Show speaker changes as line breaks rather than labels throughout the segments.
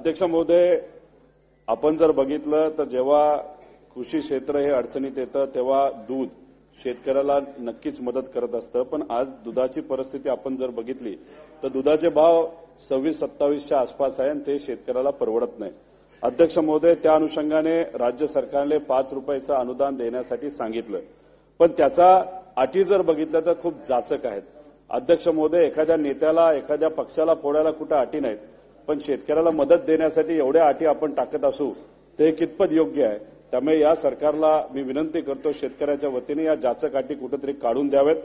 अध्यक्ष महोदय, आपण जर बघितलं तर जेव्हा कृषी क्षेत्र हे अडचणीत येतं तेव्हा दूध शेतकऱ्याला नक्कीच मदत करत असतं. पण आज दुधाची परिस्थिती आपण जर बघितली तर दुधाचे भाव 26-27च्या आसपास आहे आणि ते शेतकऱ्याला परवडत नाही. अध्यक्ष महोदय, त्या अनुषंगाने राज्य सरकारने 5 रुपयाचं अनुदान देण्यासाठी सांगितलं, पण त्याचा अटी जर बघितल्या तर खूप जाचक आहेत. अध्यक्ष महोदय, एखाद्या नेत्याला एखाद्या पक्षाला फोडायला कुठं अटी नाहीत, पण शेतकऱ्याला मदत देण्यासाठी एवढ्या अटी आपण टाकत असू ते कितपत योग्य आहे. त्यामुळे या सरकारला मी विनंती करतो, शेतकऱ्याच्या वतीने या जाचक अटी कुठेतरी काढून द्यावेत.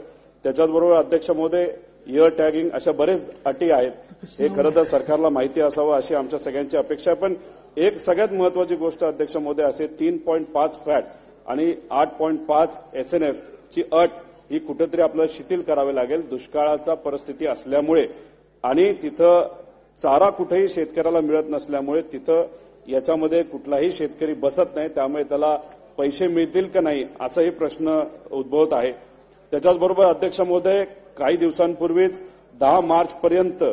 त्याच्याचबरोबर अध्यक्ष महोदय, इयर टॅगिंग अशा बरेच अटी आहेत, हे खरं तर सरकारला माहिती असावं अशी आमच्या सगळ्यांची अपेक्षा आहे. पण एक सगळ्यात महत्वाची गोष्ट अध्यक्ष महोदय असे 3.5 फॅट आणि 8.5 SNF ची अट ही कुठेतरी आपल्याला शिथिल करावी लागेल. दुष्काळाचा परिस्थिती असल्यामुळे आणि तिथं चारा कुठेही शेतकऱ्याला मिळत नसल्यामुळे तिथं याच्यामध्ये कुठलाही शेतकरी बसत नाही. त्यामुळे त्याला पैसे मिळतील का नाही असाही प्रश्न उद्भवत आहे. त्याच्याचबरोबर अध्यक्ष महोदय, काही दिवसांपूर्वीच 10 मार्चपर्यंत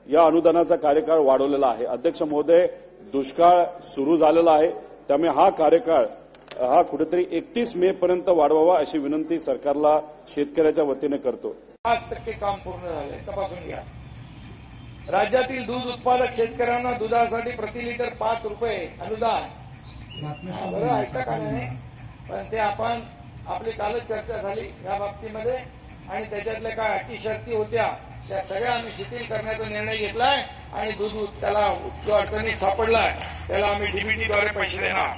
या अनुदानाचा कार्यकाळ वाढवलेला आहे. अध्यक्ष महोदय, दुष्काळ सुरू झालेला आहे, त्यामुळे हा कार्यकाळ हा कुठेतरी 31 मे पर्यंत वाढवावा अशी विनंती सरकारला शेतकऱ्याच्या वतीने करतो.
5% काम पूर्ण झाले, तपासून घ्या. राज्यातील दूध उत्पादक शेतकऱ्यांना दुधासाठी प्रति लिटर 5 रुपये अनुदान. बरं ऐकता का नाही? पण ते आपण आपली कालच चर्चा झाली या बाबतीमध्ये आणि त्याच्यातल्या काय अटी शर्ती होत्या त्या सगळ्या आम्ही शिथिल करण्याचा निर्णय घेतलाय आणि दूध त्याला अडचणीत सापडलाय त्याला आम्ही डीबीटीद्वारे पैसे देणार.